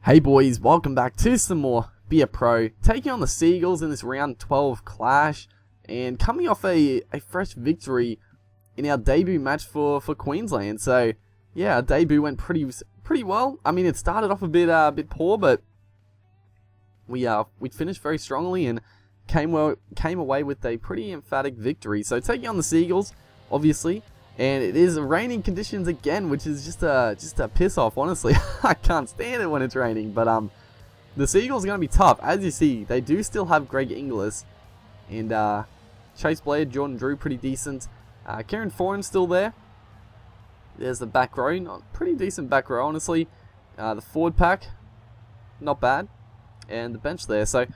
Hey boys, welcome back to some more Be a Pro, taking on the Seagulls in this round 12 clash, and coming off a fresh victory in our debut match for Queensland. So yeah, our debut went pretty well. I mean, it started off a bit poor, but we finished very strongly and came away with a pretty emphatic victory. So taking on the Seagulls, obviously. And it is raining conditions again, which is just a piss off, honestly. I can't stand it when it's raining. But the Seagulls are going to be tough. As you see, they do still have Greg Inglis. And Chase Blair, Jordan Drew, pretty decent. Kieran Foran's still there. There's the back row. Not pretty decent back row, honestly. The forward pack, not bad. And the bench there. So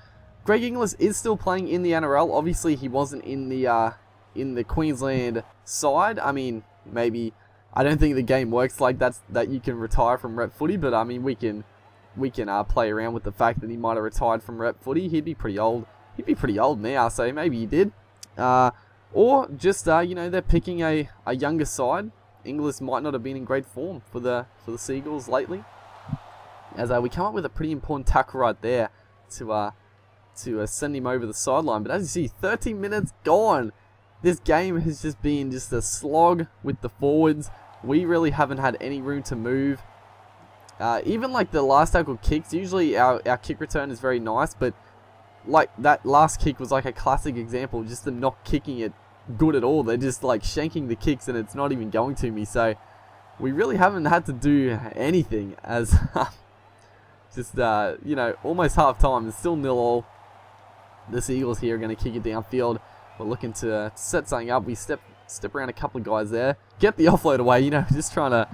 Greg Inglis is still playing in the NRL. Obviously, he wasn't in the Queensland side. I mean, maybe, I don't think the game works like that you can retire from rep footy, but I mean, we can play around with the fact that he might have retired from rep footy. He'd be pretty old now, so maybe he did. Or just, they're picking a younger side. Inglis might not have been in great form for the Seagulls lately. As we come up with a pretty important tackle right there to send him over the sideline. But as you see, 13 minutes gone. This game has just been a slog with the forwards. We really haven't had any room to move. Even like the last tackle kicks, usually our kick return is very nice, but like that last kick was like a classic example, just them not kicking it good at all. They're just like shanking the kicks and it's not even going to me. So we really haven't had to do anything as almost half time. It's still 0-0. The Seagulls here are going to kick it downfield. We're looking to set something up. We step around a couple of guys there. Get the offload away, just trying to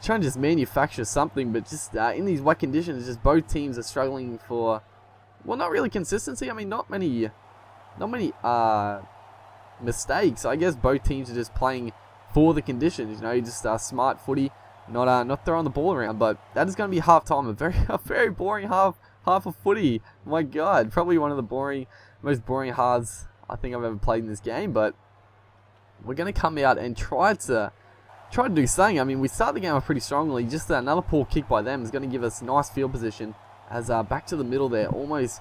just manufacture something. But just in these wet conditions, just both teams are struggling for, well, not really consistency. I mean, not many mistakes. I guess both teams are just playing for the conditions. Just smart footy, not throwing the ball around. But that is going to be half time. A very boring half of footy. My God, probably one of the most boring halves I think I've ever played in this game, but we're going to come out and try to do something. I mean, we start the game off pretty strongly. Just another poor kick by them is going to give us nice field position. As back to the middle there, almost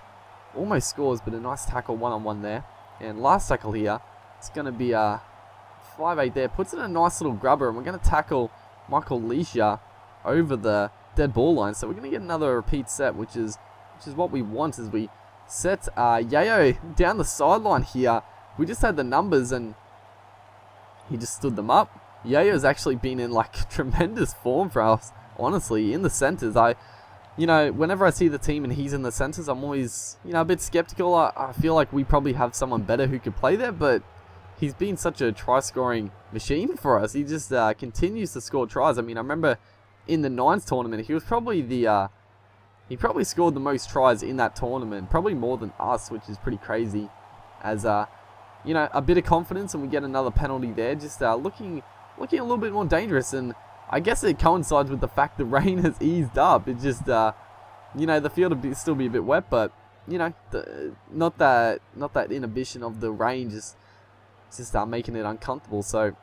scores, but a nice tackle one-on-one there. And last tackle here, it's going to be 5'8" there. Puts in a nice little grubber, and we're going to tackle Michael Leisha over the dead ball line. So we're going to get another repeat set, which is what we want as we set Yayo down the sideline here. We just had the numbers and he just stood them up. Yayo's actually been in like tremendous form for us, honestly, in the centres. Whenever I see the team and he's in the centres, I'm always, a bit skeptical. I feel like we probably have someone better who could play there, but he's been such a try-scoring machine for us. He just continues to score tries. I mean, I remember in the Nines tournament, he was probably he probably scored the most tries in that tournament, probably more than us, which is pretty crazy. As a bit of confidence, and we get another penalty there, just looking a little bit more dangerous. And I guess it coincides with the fact the rain has eased up. It just the field will still be a bit wet, but not that inhibition of the rain just making it uncomfortable. So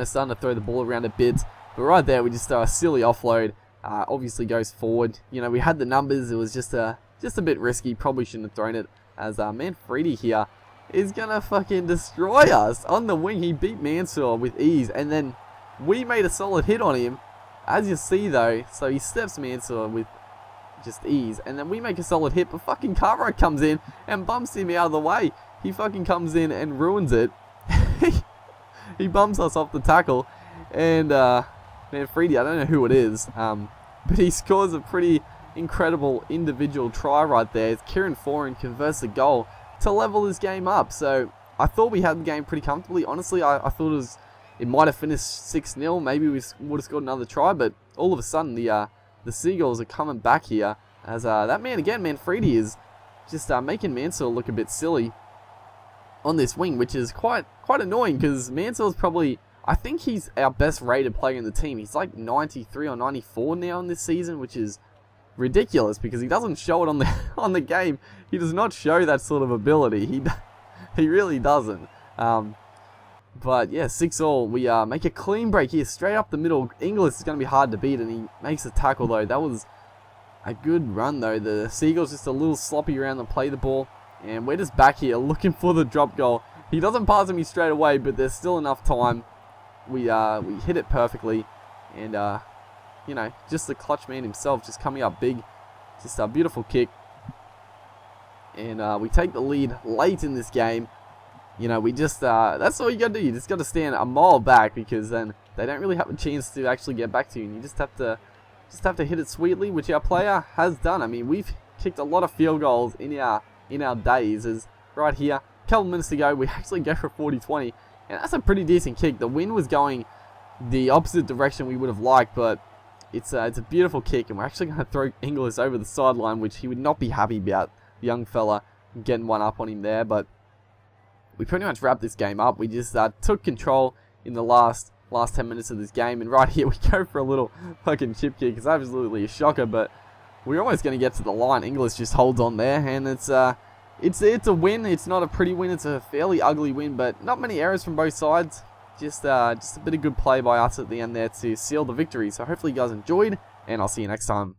starting to throw the ball around a bit, but right there we just throw a silly offload. Obviously goes forward. We had the numbers. It was just a bit risky. Probably shouldn't have thrown it. As Manfredi here is gonna fucking destroy us on the wing. He beat Mansour with ease, and then we made a solid hit on him, as you see though. So he steps Mansour with just ease, and then we make a solid hit. But fucking Cartwright comes in and bumps him out of the way. He fucking comes in and ruins it. He bumps us off the tackle, and Manfredi, I don't know who it is, but he scores a pretty incredible individual try right there. As Kieran Foran converts the goal to level this game up. So I thought we had the game pretty comfortably. Honestly, I thought it might have finished 6-0. Maybe we would have scored another try, but all of a sudden the Seagulls are coming back here. As that man again, Manfredi, is just making Mansour look a bit silly on this wing, which is quite annoying because Mansour's probably, I think he's our best rated player in the team. He's like 93 or 94 now in this season, which is ridiculous because he doesn't show it on the game. He does not show that sort of ability. He really doesn't. But yeah, 6-all. We make a clean break here, straight up the middle. Inglis is going to be hard to beat, and he makes a tackle though. That was a good run though. The Seagulls just a little sloppy around the play the ball. And we're just back here looking for the drop goal. He doesn't pass it me straight away, but there's still enough time. We hit it perfectly. And, you know, just the clutch man himself just coming up big. Just a beautiful kick. And we take the lead late in this game. You know, we just, that's all you got to do. You just got to stand a mile back, because then they don't really have a chance to actually get back to you. And you just have to hit it sweetly, which our player has done. I mean, we've kicked a lot of field goals in our days. As right here, a couple minutes ago, we actually go for 40-20. And that's a pretty decent kick. The wind was going the opposite direction we would have liked, but it's a beautiful kick. And we're actually going to throw Inglis over the sideline, which he would not be happy about. The young fella getting one up on him there, but we pretty much wrapped this game up. We just took control in the last 10 minutes of this game, and right here we go for a little fucking chip kick. It's absolutely a shocker, but we're almost going to get to the line. Inglis just holds on there, and it's a win. It's not a pretty win. It's a fairly ugly win, but not many errors from both sides. Just a bit of good play by us at the end there to seal the victory. So hopefully you guys enjoyed, and I'll see you next time.